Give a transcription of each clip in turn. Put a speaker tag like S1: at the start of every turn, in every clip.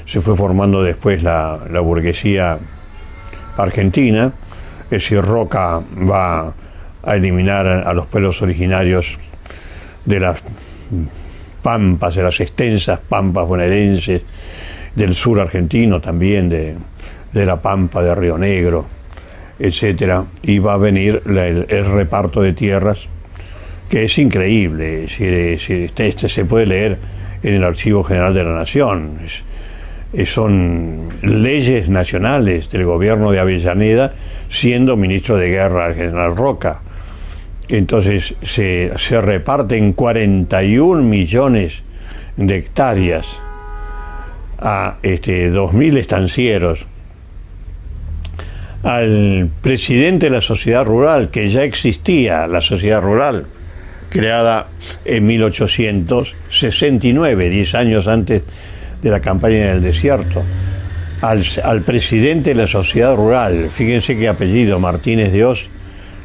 S1: se fue formando después la burguesía argentina. Es decir, Roca va a eliminar a los pueblos originarios de las pampas, de las extensas pampas bonaerenses, del sur argentino también, de la pampa de Río Negro, etcétera, y va a venir el reparto de tierras, que es increíble. Este se puede leer en el Archivo General de la Nación. Son leyes nacionales del gobierno de Avellaneda, siendo ministro de Guerra el general Roca. Entonces se reparten 41 millones de hectáreas a 2.000 estancieros. Al presidente de la sociedad rural, que ya existía la sociedad rural, creada en 1869, 10 años antes de la campaña del desierto. Al presidente de la sociedad rural, fíjense qué apellido, Martínez de Oz,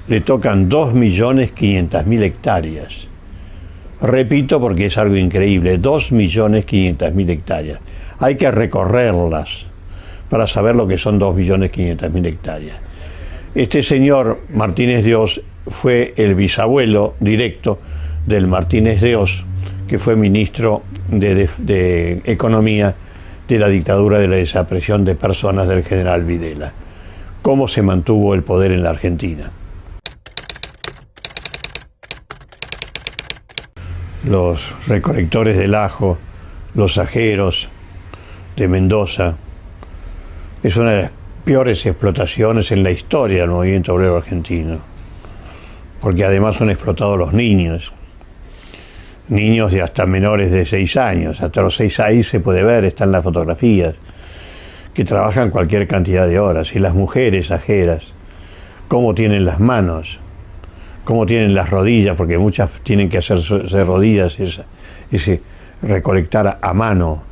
S1: le tocan 2.500.000 hectáreas. Repito porque es algo increíble, 2.500.000 hectáreas. Hay que recorrerlas para saber lo que son 2.500.000 hectáreas. Este señor Martínez de Oz fue el bisabuelo directo del Martínez de Oz, que fue ministro de Economía de la dictadura de la desaparición de personas del general Videla. ¿Cómo se mantuvo el poder en la Argentina? Los recolectores del ajo, los ajeros de Mendoza, es una de las peores explotaciones en la historia del movimiento obrero argentino, porque además son explotados los niños de hasta menores de 6 años, hasta los 6 ahí se puede ver, están las fotografías, que trabajan cualquier cantidad de horas, y las mujeres ajeras, cómo tienen las manos, cómo tienen las rodillas, porque muchas tienen que hacerse rodillas, ese recolectar a mano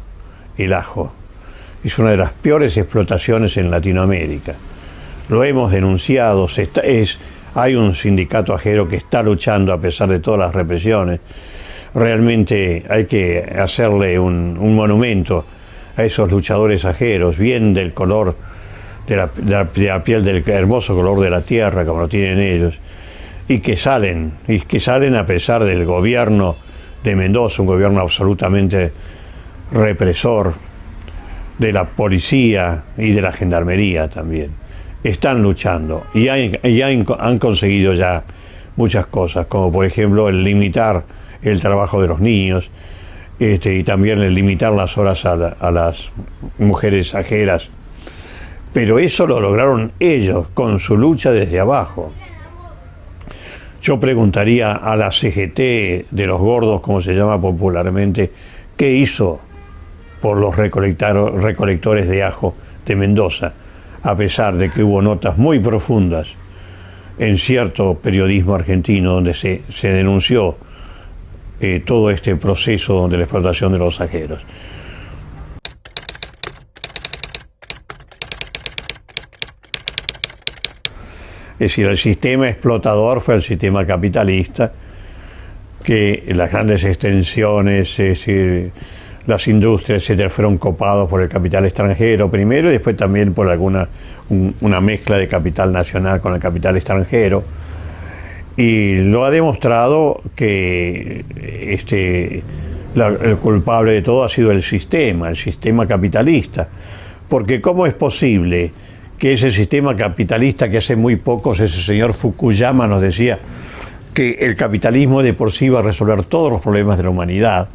S1: el ajo. Es una de las peores explotaciones en Latinoamérica. Lo hemos denunciado, hay un sindicato ajero que está luchando a pesar de todas las represiones. Realmente hay que hacerle un monumento a esos luchadores ajeros, bien del color de la piel, del hermoso color de la tierra, como lo tienen ellos, y que salen a pesar del gobierno de Mendoza, un gobierno absolutamente represor, de la policía y de la gendarmería también. Están luchando y han conseguido ya muchas cosas, como por ejemplo el limitar el trabajo de los niños, y también el limitar las horas a las mujeres ajeras. Pero eso lo lograron ellos con su lucha desde abajo. Yo preguntaría a la CGT de los gordos, como se llama popularmente, ¿qué hizo por los recolectores de ajo de Mendoza? A pesar de que hubo notas muy profundas en cierto periodismo argentino donde se denunció todo este proceso de la explotación de los ajeros. Es decir, el sistema explotador fue el sistema capitalista, que las grandes extensiones, es decir, las industrias, etcétera, fueron copados por el capital extranjero primero y después también por una mezcla de capital nacional con el capital extranjero. Y lo ha demostrado que el culpable de todo ha sido el sistema capitalista. Porque ¿cómo es posible que ese sistema capitalista, que hace muy pocos ese señor Fukuyama nos decía que el capitalismo de por sí va a resolver todos los problemas de la humanidad?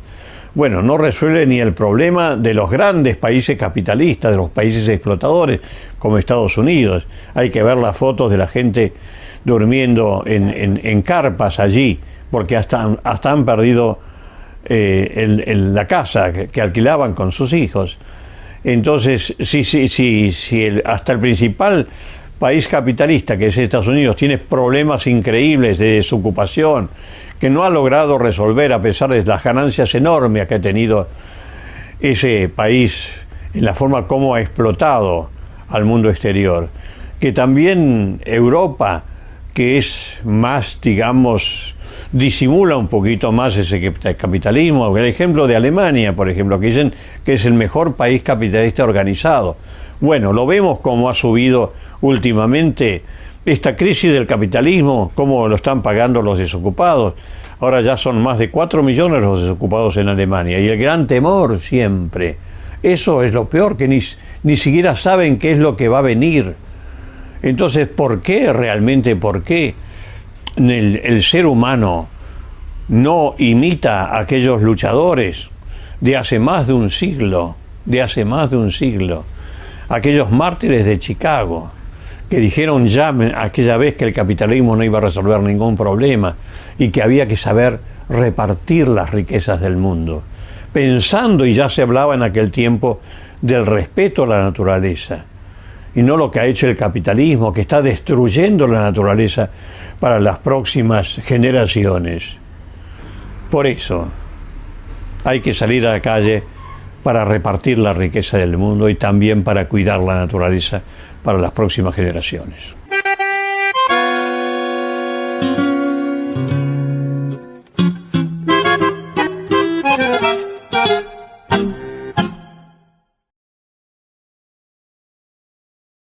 S1: Bueno, no resuelve ni el problema de los grandes países capitalistas, de los países explotadores, como Estados Unidos. Hay que ver las fotos de la gente durmiendo en carpas allí, porque hasta han perdido la casa que alquilaban con sus hijos. Entonces, hasta el principal país capitalista, que es Estados Unidos, tiene problemas increíbles de desocupación, que no ha logrado resolver a pesar de las ganancias enormes que ha tenido ese país en la forma como ha explotado al mundo exterior. Que también Europa, que es más, digamos, disimula un poquito más ese capitalismo. El ejemplo de Alemania, por ejemplo, que dicen que es el mejor país capitalista organizado. Bueno, lo vemos como ha subido últimamente esta crisis del capitalismo, cómo lo están pagando los desocupados. Ahora ya son más de 4 millones los desocupados en Alemania. Y el gran temor siempre, eso es lo peor, que ni siquiera saben qué es lo que va a venir. Entonces, ¿por qué realmente, por qué el ser humano no imita a aquellos luchadores de hace más de un siglo, aquellos mártires de Chicago, que dijeron ya aquella vez que el capitalismo no iba a resolver ningún problema y que había que saber repartir las riquezas del mundo, pensando, y ya se hablaba en aquel tiempo, del respeto a la naturaleza, y no lo que ha hecho el capitalismo, que está destruyendo la naturaleza para las próximas generaciones. Por eso hay que salir a la calle para repartir la riqueza del mundo y también para cuidar la naturaleza para las próximas generaciones.